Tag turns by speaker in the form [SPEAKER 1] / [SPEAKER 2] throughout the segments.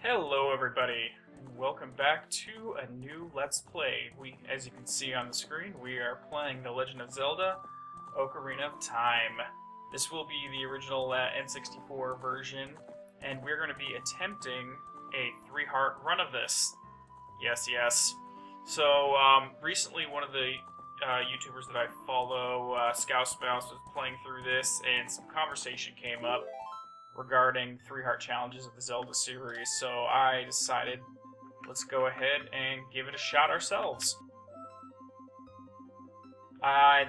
[SPEAKER 1] Hello everybody, and welcome back to a new Let's Play. As you can see on the screen, we are playing The Legend of Zelda, Ocarina of Time. This will be the original N64 version, and we're going to be attempting a 3-heart run of this. Yes. So, recently one of the YouTubers that I follow, Scouse Mouse, was playing through this, and some conversation came up regarding 3-heart challenges of the Zelda series, so I decided let's go ahead and give it a shot ourselves.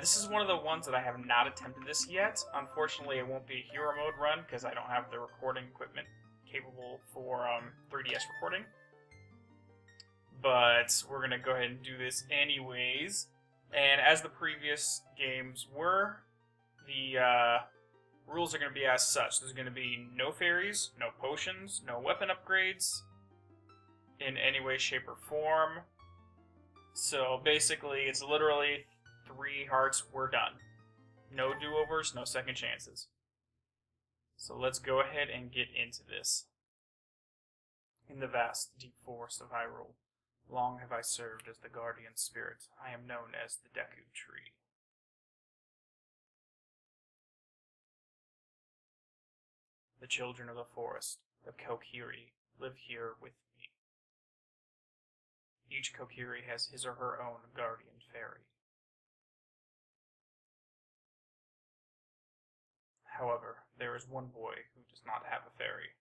[SPEAKER 1] This is one of the ones that I have not attempted this yet. Unfortunately, it won't be a hero mode run because I don't have the recording equipment capable for 3DS recording. But we're going to go ahead and do this anyways. And as the previous games were, the rules are going to be as such. There's going to be no fairies, no potions, no weapon upgrades in any way, shape, or form. So basically, it's literally 3 hearts, we're done. No do-overs, no second chances. So let's go ahead and get into this. In the vast, deep forest of Hyrule, long have I served as the guardian spirit. I am known as the Deku tree. The children of the forest, the Kokiri, live here with me. Each Kokiri has his or her own guardian fairy. However, there is one boy who does not have a fairy.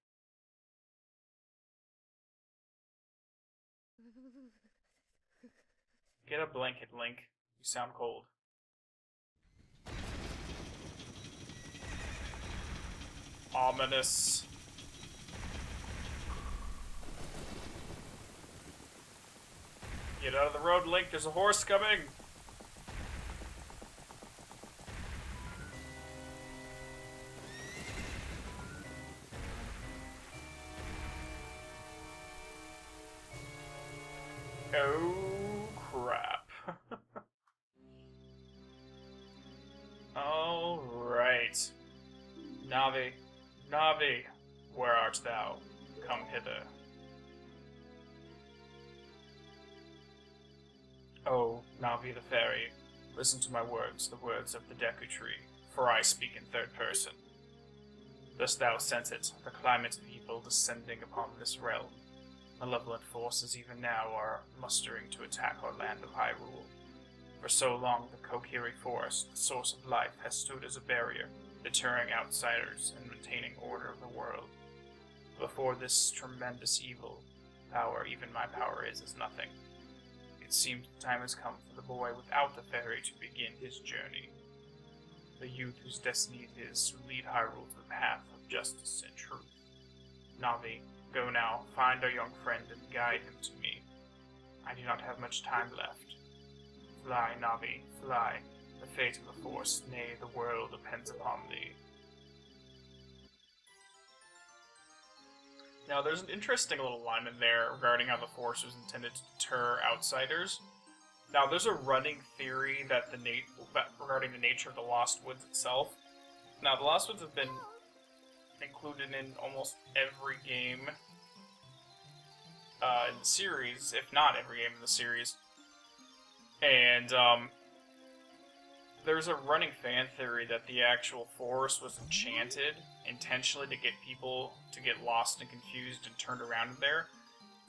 [SPEAKER 1] Get a blanket, Link. You sound cold. Ominous. Get out of the road, Link. There's a horse coming. Oh, crap. Alright. Navi, where art thou? Come hither. Oh, Navi the fairy, listen to my words, the words of the Deku tree, for I speak in third person. Dost thou sense it, the climate of evil descending upon this realm? Malevolent forces even now are mustering to attack our land of Hyrule. For so long, the Kokiri Forest, the source of life, has stood as a barrier, deterring outsiders and maintaining order of the world. Before this tremendous evil, power, even my power, is as nothing. It seems the time has come for the boy without the fairy to begin his journey. The youth whose destiny it is to lead Hyrule to the path of justice and truth. Navi, go now, find our young friend and guide him to me. I do not have much time left. Fly, Navi, fly. The fate of the force, nay, the world depends upon thee. Now, there's an interesting little line in there regarding how the force was intended to deter outsiders. Now, there's a running theory that regarding the nature of the Lost Woods itself. Now, the Lost Woods have been included in almost every game in the series, if not every game in the series. And, there's a running fan theory that the actual forest was enchanted intentionally to get people to get lost and confused and turned around in there.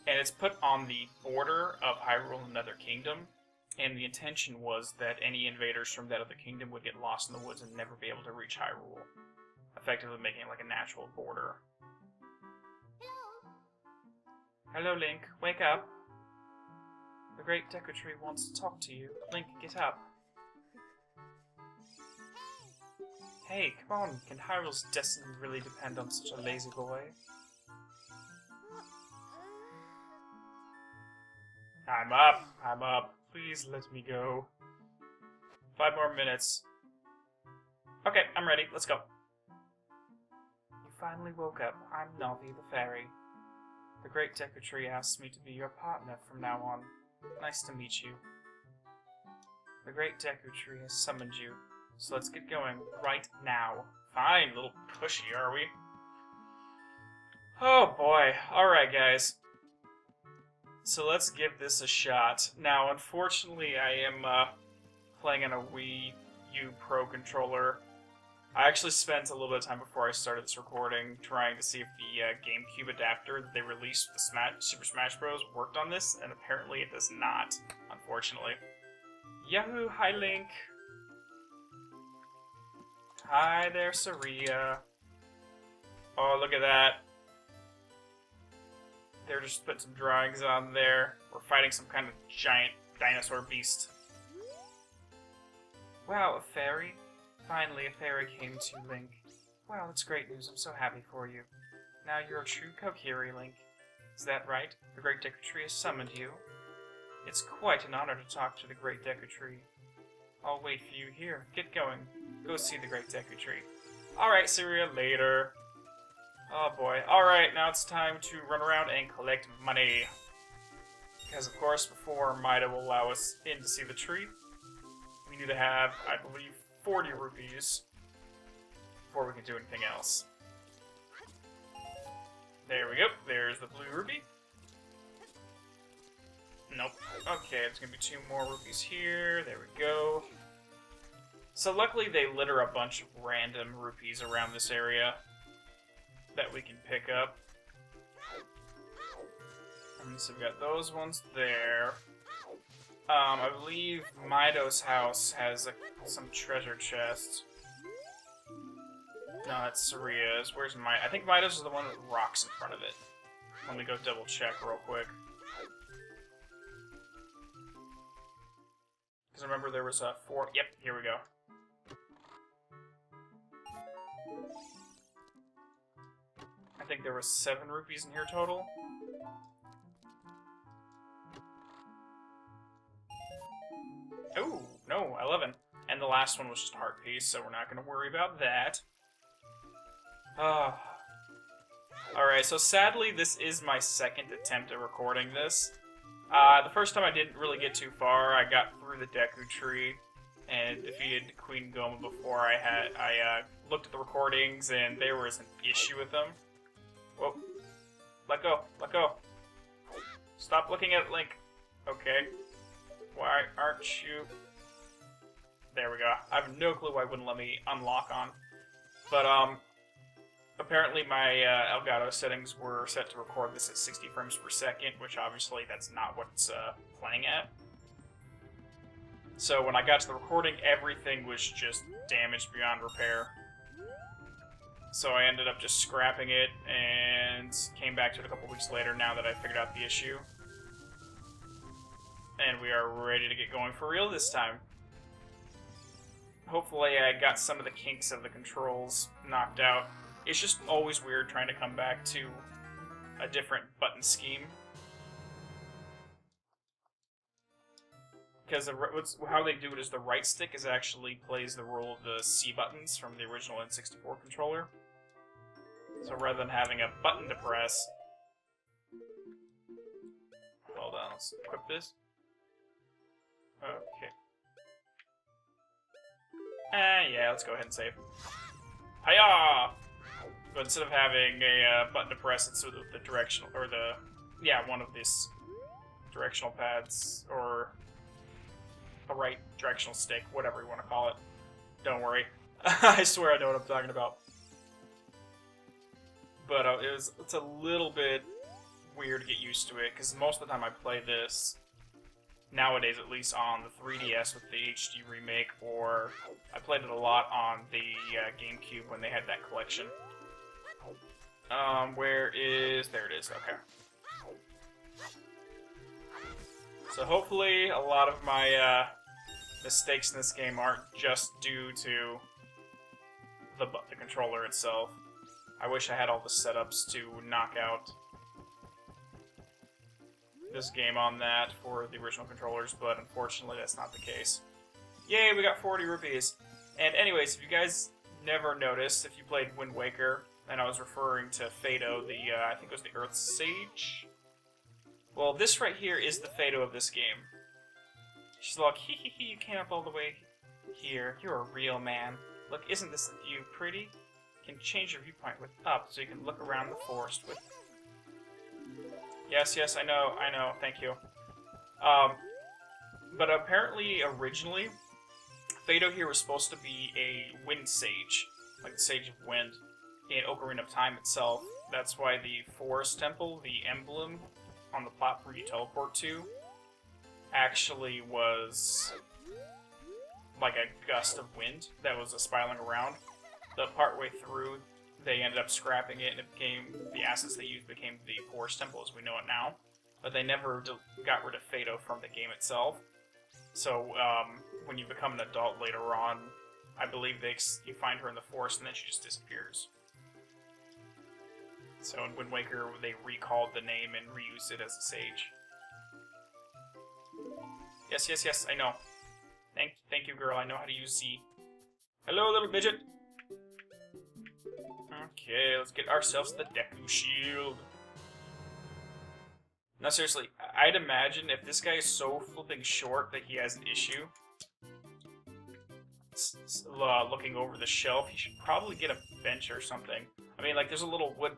[SPEAKER 1] And it's put on the border of Hyrule and Nether Kingdom. And the intention was that any invaders from that other kingdom would get lost in the woods and never be able to reach Hyrule. Effectively making it like a natural border. Hello, Link. Wake up. The great Deku tree wants to talk to you. Link, get up. Hey, come on. Can Hyrule's destiny really depend on such a lazy boy? I'm up. Please let me go. 5 more minutes. Okay, I'm ready. Let's go. You finally woke up. I'm Navi the fairy. The great Deku tree asks me to be your partner from now on. Nice to meet you. The great Deku tree has summoned you, so let's get going right now. Fine, little pushy, are we? Oh boy. Alright, guys. So let's give this a shot. Now, unfortunately, I am playing on a Wii U Pro controller. I actually spent a little bit of time before I started this recording trying to see if the GameCube adapter that they released for the Super Smash Bros. Worked on this, and apparently it does not, unfortunately. Yahoo! Hi, Link! Hi there, Saria. Oh, look at that. They're just putting some drawings on there. We're fighting some kind of giant dinosaur beast. Wow, a fairy? Finally, a fairy came to Link. Wow, that's great news. I'm so happy for you. Now you're a true Kokiri, Link. Is that right? The Great Deku Tree has summoned you. It's quite an honor to talk to the Great Deku Tree. I'll wait for you here. Get going. Go see the Great Deku Tree. Alright, Syria, later. Oh boy. Alright, now it's time to run around and collect money. Because, of course, before Maida will allow us in to see the tree, we need to have, I believe, 40 rupees before we can do anything else. There we go. There's the blue rupee. Nope. Okay, there's gonna be 2 more rupees here. There we go. So luckily they litter a bunch of random rupees around this area that we can pick up. And so we've got those ones there. I believe Mido's house has some treasure chests. No, that's Saria's. Where's Mido? I think Mido's is the one with rocks in front of it. Let me go double check real quick. Because remember there was 4... Yep, here we go. I think there was 7 rupees in here total. Oh, no, 11. And the last one was just a heart piece, so we're not going to worry about that. Alright, so sadly this is my second attempt at recording this. The first time I didn't really get too far. I got through the Deku Tree and defeated Queen Goma before I looked at the recordings and there was an issue with them. Whoa. Let go. Let go. Stop looking at Link. Okay. Why aren't you... There we go. I have no clue why it wouldn't let me unlock on. But, apparently my Elgato settings were set to record this at 60 frames per second, which obviously that's not what it's playing at. So when I got to the recording, everything was just damaged beyond repair. So I ended up just scrapping it and came back to it a couple weeks later now that I figured out the issue. And we are ready to get going for real this time. Hopefully I got some of the kinks of the controls knocked out. It's just always weird trying to come back to a different button scheme. Because how they do it is the right stick actually plays the role of the C buttons from the original N64 controller. So rather than having a button to press... Hold on, let's equip this. Okay. Yeah, let's go ahead and save. Hiya! But instead of having a button to press, it's with the directional, or the, yeah, one of these directional pads, or a right directional stick, whatever you want to call it. Don't worry. I swear I know what I'm talking about. But it's a little bit weird to get used to it, because most of the time I play this, nowadays at least, on the 3DS with the HD remake, or I played it a lot on the GameCube when they had that collection. Where is... There it is, okay. So hopefully a lot of my mistakes in this game aren't just due to the controller itself. I wish I had all the setups to knock out this game on that for the original controllers, but unfortunately that's not the case. Yay, we got 40 rupees! And anyways, if you guys never noticed, if you played Wind Waker, and I was referring to Fado, I think it was the Earth Sage? Well, this right here is the Fado of this game. She's like, hee hee hee, you came up all the way here. You're a real man. Look, isn't this view pretty? can change your viewpoint with up, so you can look around the forest with... Yes, I know, thank you. But apparently, originally, Fado here was supposed to be a wind sage, like the Sage of Wind, in Ocarina of Time itself. That's why the Forest Temple, the emblem on the platform you teleport to, actually was like a gust of wind that was spiraling around. The partway through, they ended up scrapping it, and it became, the assets they used became the Forest Temple as we know it now. But they never got rid of Fado from the game itself. So, when you become an adult later on, I believe you find her in the forest and then she just disappears. So in Wind Waker, they recalled the name and reused it as a sage. Yes, I know. Thank you, girl. I know how to use Z. Hello, little midget. Okay, let's get ourselves the Deku Shield. Now, seriously, I'd imagine if this guy is so flipping short that he has an issue looking over the shelf, he should probably get a bench or something. I mean, like, there's a little wood...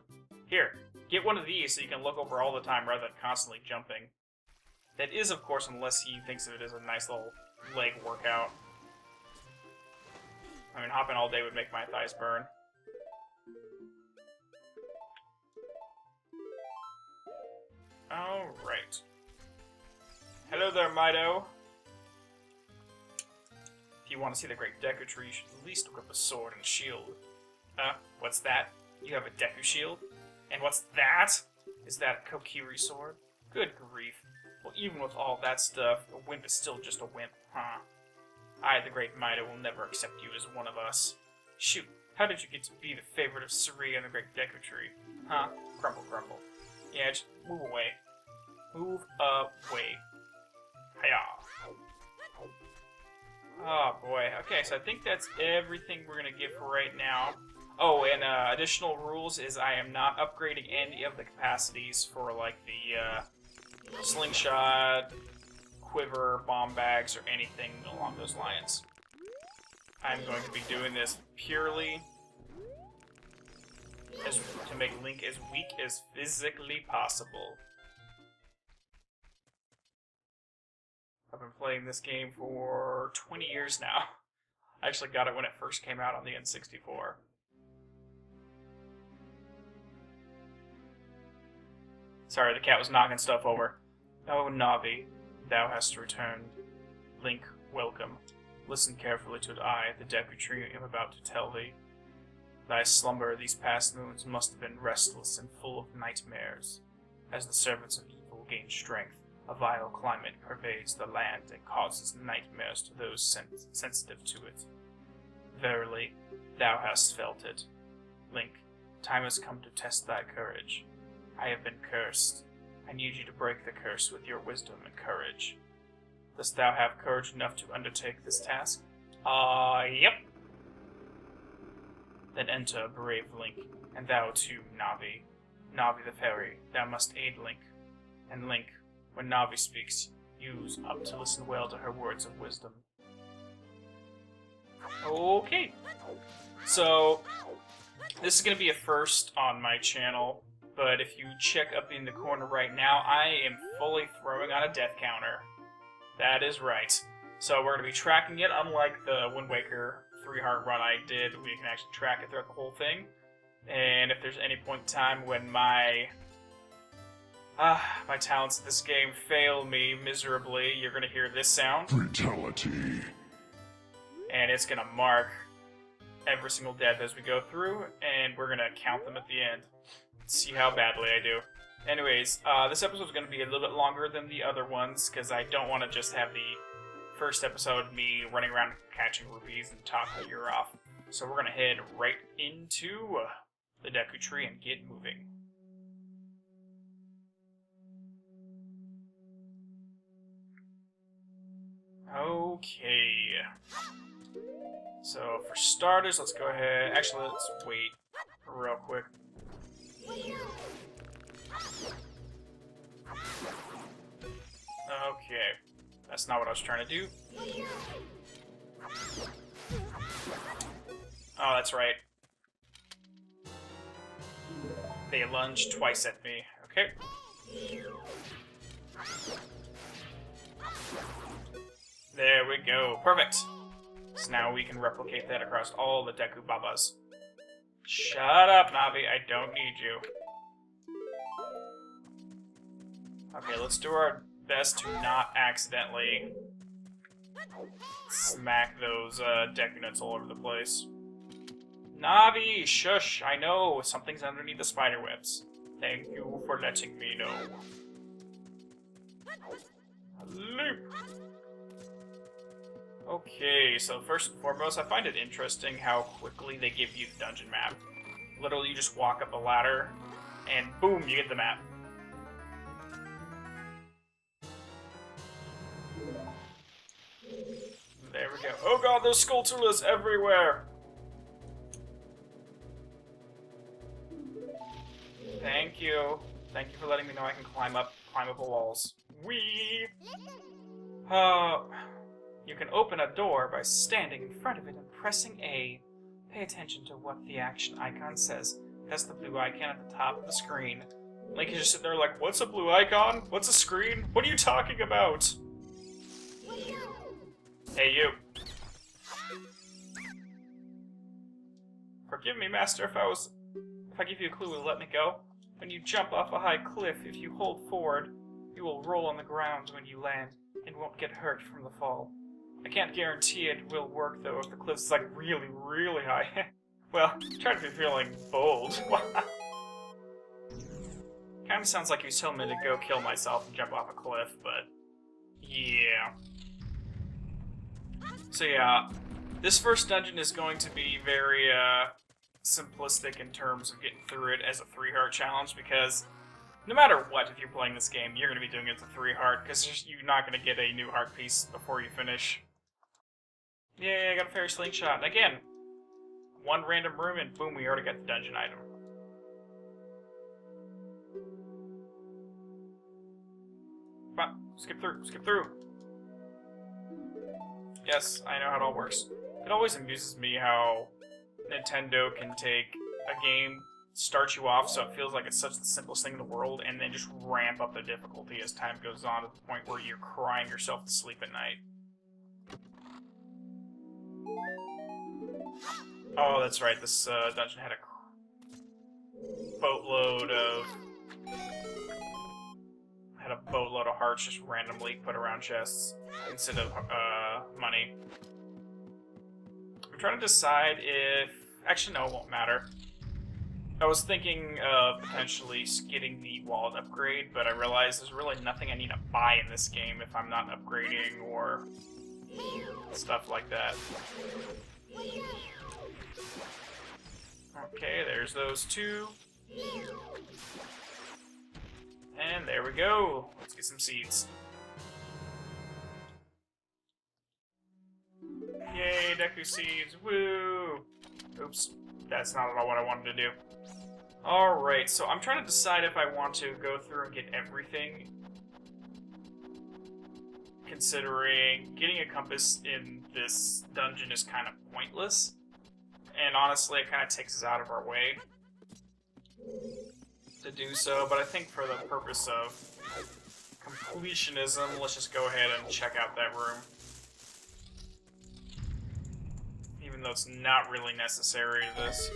[SPEAKER 1] Here, get one of these so you can look over all the time rather than constantly jumping. That is, of course, unless he thinks of it as a nice little leg workout. I mean, hopping all day would make my thighs burn. Alright. Hello there, Mido. If you want to see the Great Deku Tree, you should at least equip a sword and shield. What's that? You have a Deku Shield? And what's that? Is that a Kokiri sword? Good grief. Well, even with all that stuff, a wimp is still just a wimp, huh? I, the Great Mido, will never accept you as one of us. Shoot, how did you get to be the favorite of Sari and the Great Deku Tree? Huh? Crumble, crumble. Yeah, just move away. Move away. Hiya. Oh boy. Okay, so I think that's everything we're gonna give for right now. Oh, and additional rules is I am not upgrading any of the capacities for, like, the slingshot, quiver, bomb bags, or anything along those lines. I'm going to be doing this purely to make Link as weak as physically possible. I've been playing this game for 20 years now. I actually got it when it first came out on the N64. Sorry, the cat was knocking stuff over. Oh, Navi, thou hast returned. Link, welcome. Listen carefully to what I, the Deku Tree, am about to tell thee. Thy slumber these past moons must have been restless and full of nightmares. As the servants of evil gain strength, a vile climate pervades the land and causes nightmares to those sensitive to it. Verily, thou hast felt it. Link, time has come to test thy courage. I have been cursed. I need you to break the curse with your wisdom and courage. Dost thou have courage enough to undertake this task? Yep. Then enter, brave Link, and thou too, Navi. Navi the fairy, thou must aid Link. And Link, when Navi speaks, use up to listen well to her words of wisdom. Okay. So, this is going to be a first on my channel, but if you check up in the corner right now, I am fully throwing on a death counter. That is right. So we're going to be tracking it, unlike the Wind Waker 3-heart run I did, we can actually track it throughout the whole thing. And if there's any point in time when my talents in this game fail me miserably, you're going to hear this sound.
[SPEAKER 2] Fatality.
[SPEAKER 1] And it's going to mark every single death as we go through, and we're going to count them at the end. See how badly I do. Anyways, this episode is going to be a little bit longer than the other ones, because I don't want to just have the first episode me running around catching rupees and talking your ear off. So we're going to head right into the Deku Tree and get moving. Okay. So for starters, let's go ahead. Actually, let's wait real quick. Okay. That's not what I was trying to do. Oh, that's right. They lunge twice at me. Okay. There we go. Perfect. So now we can replicate that across all the Deku Babas. Shut up, Navi. I don't need you. Okay, let's do our best to not accidentally smack those Deku nuts all over the place. Navi, shush! I know something's underneath the spider webs. Thank you for letting me know. Loop. Okay, so first and foremost, I find it interesting how quickly they give you the dungeon map. Literally, you just walk up a ladder, and boom, you get the map. There we go. Oh god, there's Skulltulas everywhere! Thank you. Thank you for letting me know I can climb up the walls. Whee! You can open a door by standing in front of it and pressing A. Pay attention to what the action icon says. That's the blue icon at the top of the screen. Link is just sitting there like, what's a blue icon? What's a screen? What are you talking about? Hey, you. Forgive me, Master, if I give you a clue, will you let me go? When you jump off a high cliff, if you hold forward, you will roll on the ground when you land and won't get hurt from the fall. I can't guarantee it will work, though, if the cliff's like really, really high. Well, try to be feeling bold. Kinda sounds like he was telling me to go kill myself and jump off a cliff, but yeah. So yeah, this first dungeon is going to be very simplistic in terms of getting through it as a 3-heart challenge, because no matter what, if you're playing this game, you're going to be doing it as a 3-heart, because you're not going to get a new heart piece before you finish. Yay, I got a fairy slingshot. And again, one random room and boom, we already got the dungeon item. Come on, skip through. Yes, I know how it all works. It always amuses me how Nintendo can take a game, start you off so it feels like it's such the simplest thing in the world, and then just ramp up the difficulty as time goes on to the point where you're crying yourself to sleep at night. Oh, that's right, this dungeon had a boatload of hearts just randomly put around chests instead of money. I'm trying to decide if... Actually, no, it won't matter. I was thinking of potentially getting the wallet upgrade, but I realized there's really nothing I need to buy in this game if I'm not upgrading or stuff like that. Okay, there's those two. And there we go. Let's get some seeds. Yay, Deku seeds. Woo! Oops. That's not at all what I wanted to do. Alright, so I'm trying to decide if I want to go through and get everything. Considering getting a compass in this dungeon is kind of pointless. And honestly, it kind of takes us out of our way to do so, but I think for the purpose of completionism, let's just go ahead and check out that room. Even though it's not really necessary to this.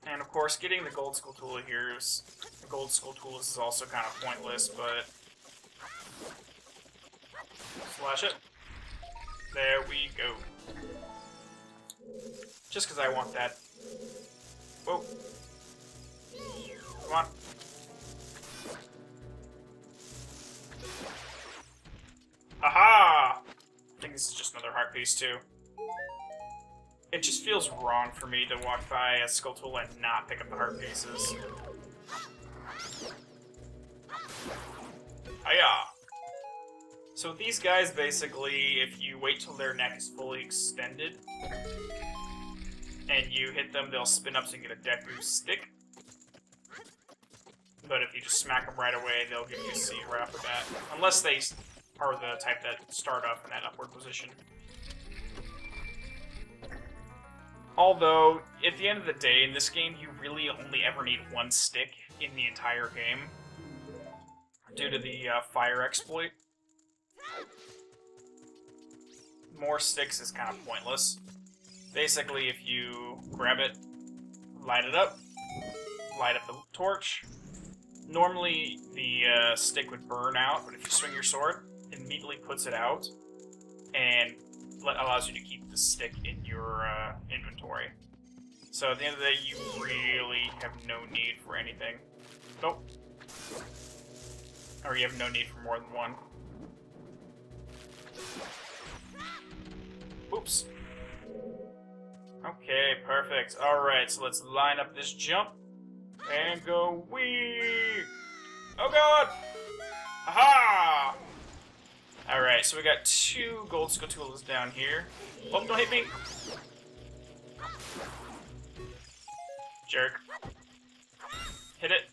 [SPEAKER 1] And of course, getting the gold Skulltula here is... The gold Skulltulas is also kind of pointless, but... Slash it. There we go. Just because I want that. Whoa. Come on. Aha! I think this is just another heart piece, too. It just feels wrong for me to walk by a Skulltula and not pick up the heart pieces. Hiya! So these guys, basically, if you wait till their neck is fully extended, and you hit them, they'll spin up so you get a Deku stick. But if you just smack them right away, they'll give you a seed right off the bat. Unless they are the type that start up in that upward position. Although, at the end of the day, in this game, you really only ever need one stick in the entire game, due to the fire exploit. More sticks is kind of pointless. Basically, if you grab it, light it up, light up the torch, normally the stick would burn out, but if you swing your sword, it immediately puts it out, and allows you to keep the stick in your inventory. So at the end of the day, you really have no need for anything. Nope. Or you have no need for more than one. Oops. Okay, perfect. Alright, so let's line up this jump. And go wee! Oh god! Aha! Alright, so we got 2 gold Skulltulas down here. Oh, don't hit me! Jerk. Hit it.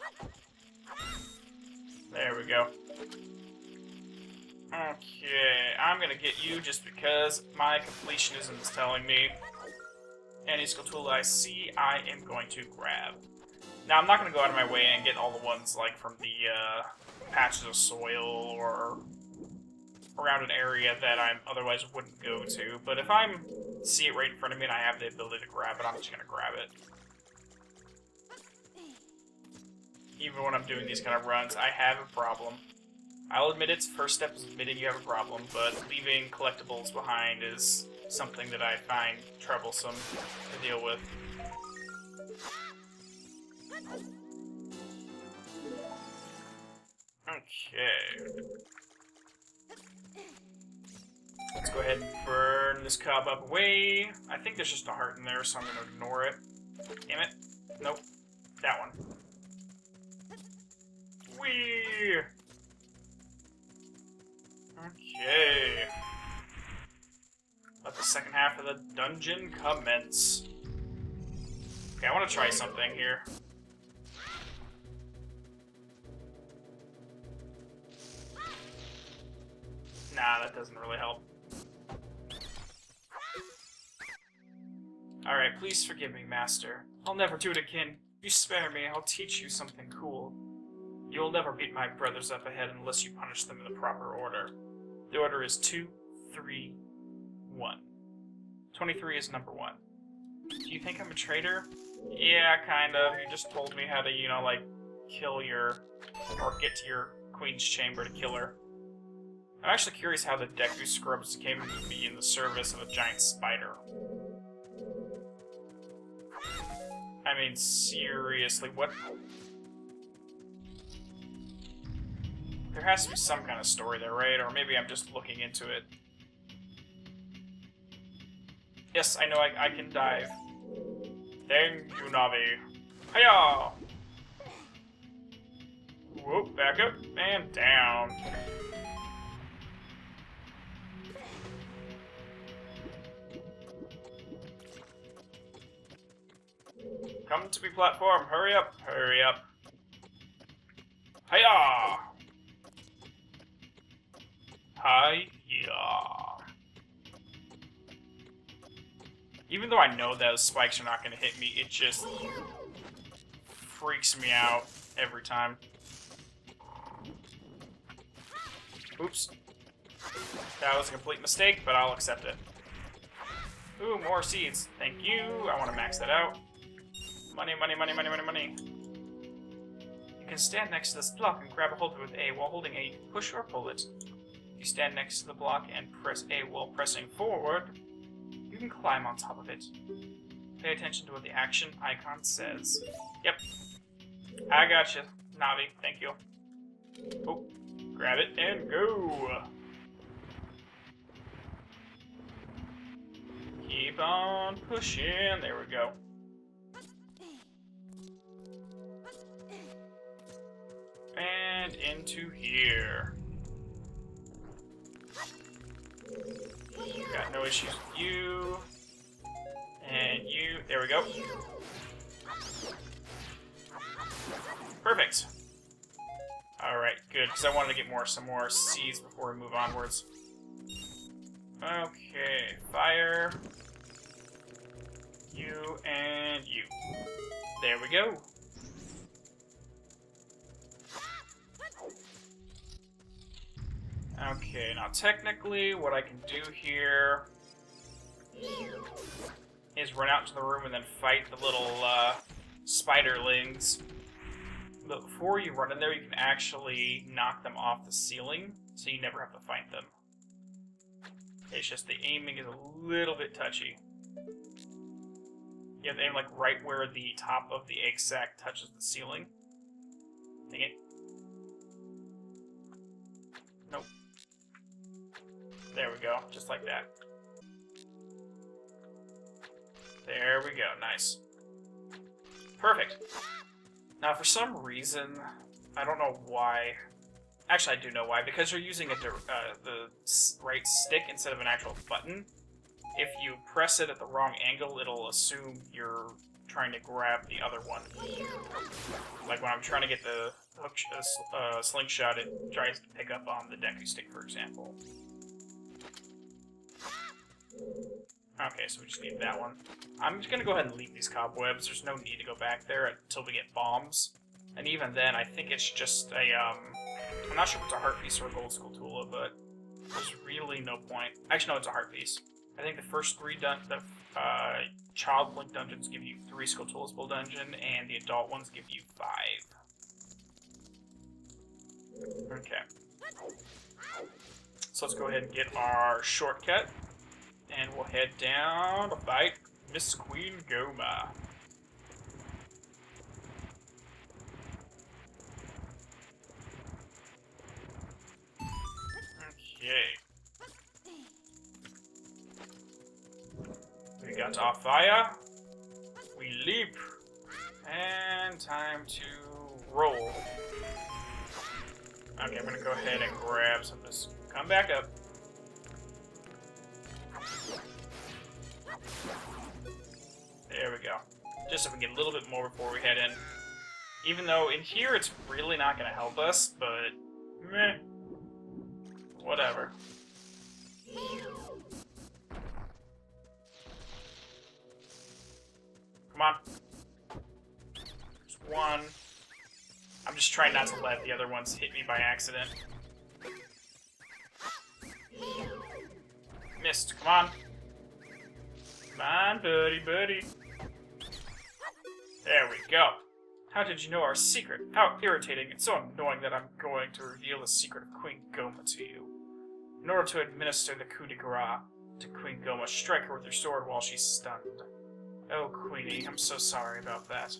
[SPEAKER 1] There we go. Okay, I'm gonna get you just because my completionism is telling me. Any Skulltula I see, I am going to grab. Now, I'm not gonna go out of my way and get all the ones, like, from the patches of soil or around an area that I otherwise wouldn't go to, but if I see it right in front of me and I have the ability to grab it, I'm just gonna grab it. Even when I'm doing these kind of runs, I have a problem. I'll admit it's first step is admitting you have a problem, but leaving collectibles behind is something that I find troublesome to deal with. Okay. Let's go ahead and burn this cob up away. I think there's just a heart in there, so I'm going to ignore it. Damn it. Nope. That one. Whee! Okay. Let the second half of the dungeon commence. Okay, I want to try something here. Nah, that doesn't really help. Alright, please forgive me, Master. I'll never do it again. If you spare me, I'll teach you something cool. You'll never beat my brothers up ahead unless you punish them in the proper order. The order is 2, 3, 1. 23 is number 1. Do you think I'm a traitor? Yeah, kind of. You just told me how to, you know, like, kill your... or get to your queen's chamber to kill her. I'm actually curious how the Deku scrubs came to be in the service of a giant spider. I mean, seriously, what? There has to be some kind of story there, right? Or maybe I'm just looking into it. Yes, I know I can dive. Thank you, Navi. Hiya! Whoop, back up, and down. Come to me, platform. Hurry up. Hurry up. Hiya! Hiya. Even though I know those spikes are not going to hit me, it just freaks me out every time. Oops. That was a complete mistake, but I'll accept it. Ooh, more seeds. Thank you. I want to max that out. Money, money, money, money, money, money. You can stand next to this block and grab a hold of it with A while holding A. You can push or pull it. If you stand next to the block and press A while pressing forward, you can climb on top of it. Pay attention to what the action icon says. Yep. I gotcha, Navi. Thank you. Oh, grab it and go. Keep on pushing. There we go. And into here. Got no issues with you. And you. There we go. Perfect. Alright, good, because I wanted to get some more seeds before we move onwards. Okay, fire. You and you. There we go. Okay, now technically what I can do here is run out into the room and then fight the little spiderlings. But before you run in there, you can actually knock them off the ceiling, so you never have to fight them. It's just the aiming is a little bit touchy. You have to aim like right where the top of the egg sac touches the ceiling. Dang it. Nope. There we go, just like that. There we go, nice. Perfect. Now, for some reason, I don't know why. Actually, I do know why. Because you're using the right stick instead of an actual button. If you press it at the wrong angle, it'll assume you're trying to grab the other one. Like when I'm trying to get the hook slingshot, it tries to pick up on the Deku stick, for example. Okay, so we just need that one. I'm just gonna go ahead and leave these cobwebs. There's no need to go back there until we get bombs. And even then, I think it's just a, I'm not sure if it's a heart piece or a gold skulltula, but there's really no point. Actually, no, it's a heart piece. I think the first three Child Blink dungeons give you 3 skulltulas per dungeon, and the adult ones give you 5. Okay. So let's go ahead and get our shortcut. And we'll head down to fight Miss Queen Goma. Okay. We got our fire. We leap. And time to roll. Okay, I'm gonna go ahead and grab some of this. Come back up. There we go. Just so we can get a little bit more before we head in. Even though in here it's really not going to help us, but meh. Whatever. Come on. There's one. I'm just trying not to let the other ones hit me by accident. Missed. Come on. Come on, buddy. There we go. How did you know our secret? How irritating. It's so annoying that I'm going to reveal the secret of Queen Goma to you. In order to administer the coup de grace to Queen Goma, strike her with your sword while she's stunned. Oh, Queenie, I'm so sorry about that.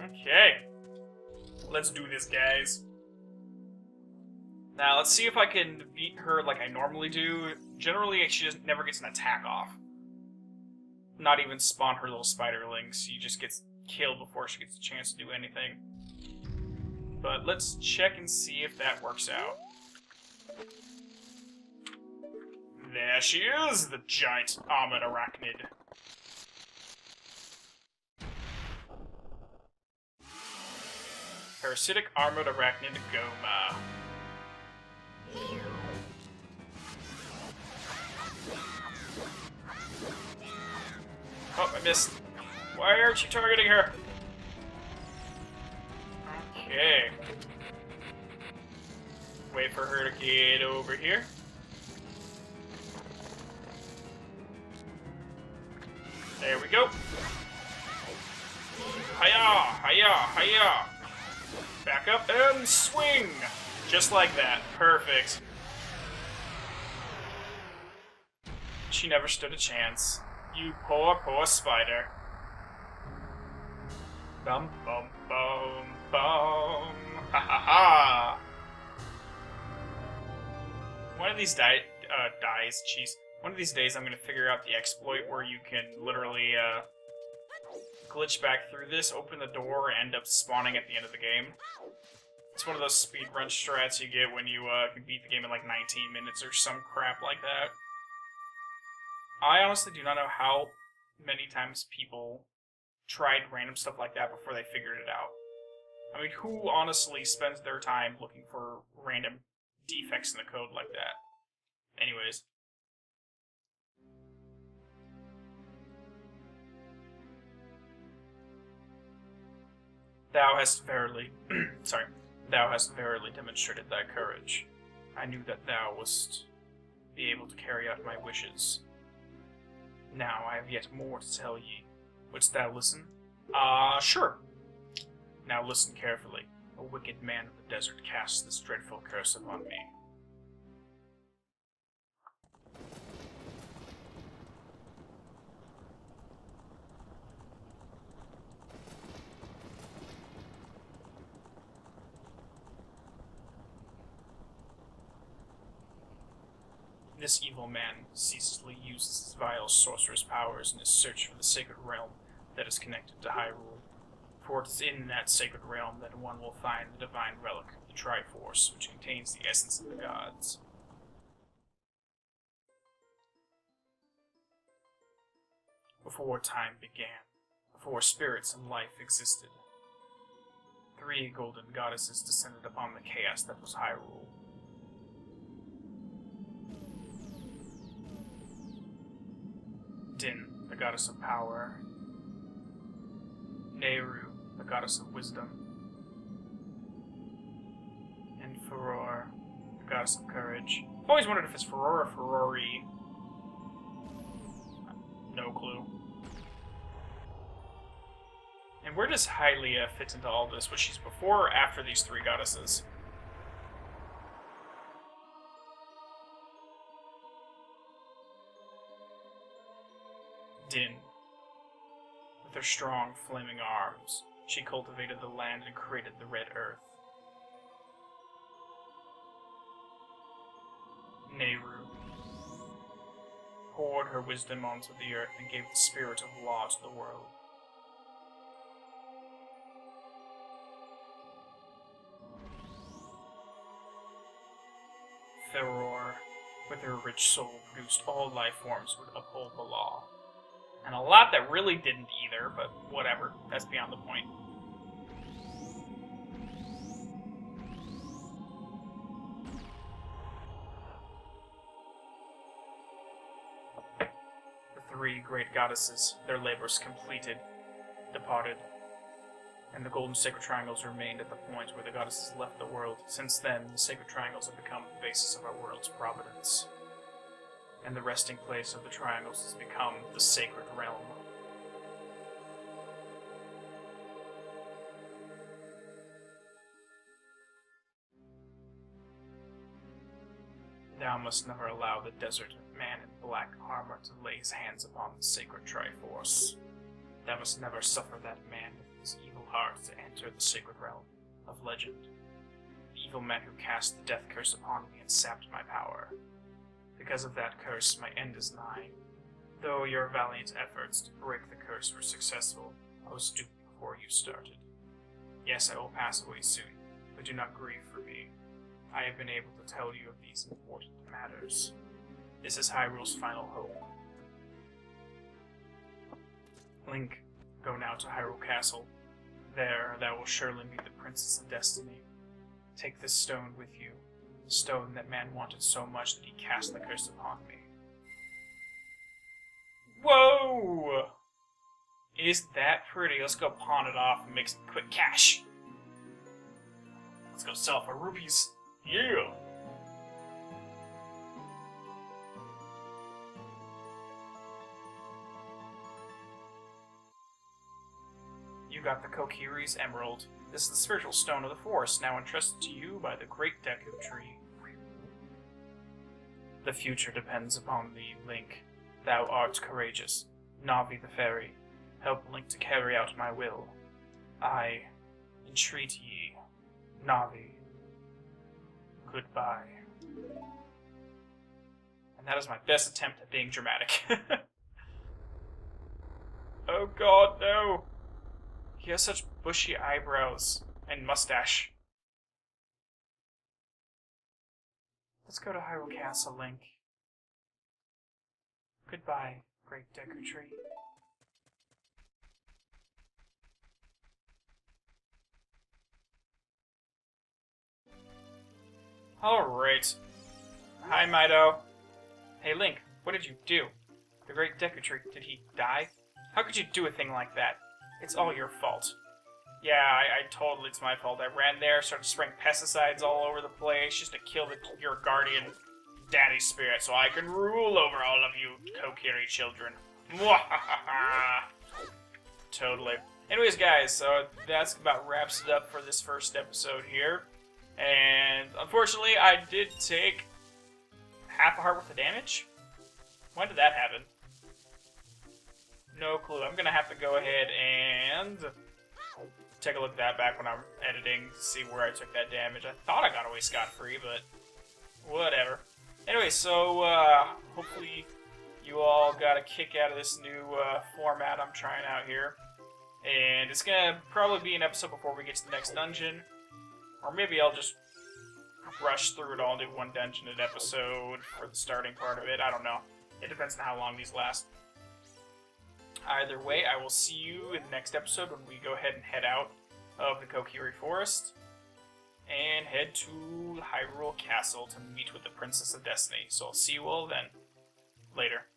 [SPEAKER 1] Okay. Let's do this, guys. Now, let's see if I can beat her like I normally do. Generally, she just never gets an attack off. Not even spawn her little spiderlings. She just gets killed before she gets a chance to do anything. But let's check and see if that works out. There she is, the giant armored arachnid. Parasitic armored arachnid Goma. Oh, I missed. Why aren't you targeting her? Okay. Wait for her to get over here. There we go. Hiya! Hiya! Hiya! Back up and swing! Just like that. Perfect. She never stood a chance. You poor, poor spider. Bum, bum, bum, bum. Ha ha ha! One of these One of these days I'm gonna figure out the exploit where you can literally, glitch back through this, open the door, and end up spawning at the end of the game. It's one of those speedrun strats you get when you, can beat the game in like 19 minutes or some crap like that. I honestly do not know how many times people tried random stuff like that before they figured it out. I mean, who honestly spends their time looking for random defects in the code like that? Anyways. Thou hast verily, thou hast verily demonstrated thy courage. I knew that thou wouldst be able to carry out my wishes. Now I have yet more to tell ye. Wouldst thou listen? Sure. Now listen carefully. A wicked man of the desert casts this dreadful curse upon me. This evil man ceaselessly uses his vile sorcerer's powers in his search for the sacred realm that is connected to Hyrule. For it is in that sacred realm that one will find the divine relic of the Triforce, which contains the essence of the gods. Before time began, before spirits and life existed, 3 golden goddesses descended upon the chaos that was Hyrule. Din, the goddess of power, Nehru, the goddess of wisdom, and Furor, the goddess of courage. I've always wondered if it's Furor or Furori. No clue. And where does Hylia fit into all this? Was she before or after these 3 goddesses? Din. With her strong, flaming arms, she cultivated the land and created the Red Earth. Nehru poured her wisdom onto the earth and gave the spirit of law to the world. Furor, with her rich soul, produced all life forms would uphold the law. And a lot that really didn't either, but whatever, that's beyond the point. The 3 great goddesses, their labors completed, departed, and the golden sacred triangles remained at the point where the goddesses left the world. Since then, the sacred triangles have become the basis of our world's providence. And the resting place of the triangles has become the sacred realm. Thou must never allow the desert man in black armor to lay his hands upon the sacred Triforce. Thou must never suffer that man with his evil heart to enter the sacred realm of legend. The evil man who cast the death curse upon me and sapped my power. Because of that curse, my end is nigh. Though your valiant efforts to break the curse were successful, I was doomed before you started. Yes, I will pass away soon, but do not grieve for me. I have been able to tell you of these important matters. This is Hyrule's final hope. Link, go now to Hyrule Castle. There, thou wilt surely meet the Princess of Destiny. Take this stone with you. The stone that man wanted so much that he cast the curse upon me. Whoa! Isn't that pretty? Let's go pawn it off and make some quick cash. Let's go sell for rupees. Yeah! You got the Kokiri's Emerald. This is the spiritual stone of the forest, now entrusted to you by the great Deku tree. The future depends upon thee, Link. Thou art courageous. Navi the fairy, help Link to carry out my will. I entreat ye, Navi. Goodbye. And that is my best attempt at being dramatic. Oh god, no! He has such bushy eyebrows and mustache. Let's go to Hyrule Castle, Link. Goodbye, great Deku tree. Alright. Hi, Mido. Hey, Link, what did you do? The great Deku tree, did he die? How could you do a thing like that? It's all your fault. Yeah, I totally, it's my fault. I ran there, started spraying pesticides all over the place just to kill your guardian daddy spirit so I can rule over all of you Kokiri children. Totally. Anyways, guys, so that's about wraps it up for this first episode here. And unfortunately, I did take half a heart worth of damage. When did that happen? No clue. I'm gonna have to go ahead and take a look at that back when I'm editing to see where I took that damage. I thought I got away scot-free, but whatever. Anyway, so hopefully you all got a kick out of this new format I'm trying out here. And it's gonna probably be an episode before we get to the next dungeon. Or maybe I'll just rush through it all and do one dungeon an episode for the starting part of it. I don't know. It depends on how long these last. Either way, I will see you in the next episode when we go ahead and head out of the Kokiri Forest and head to Hyrule Castle to meet with the Princess of Destiny. So I'll see you all then. Later.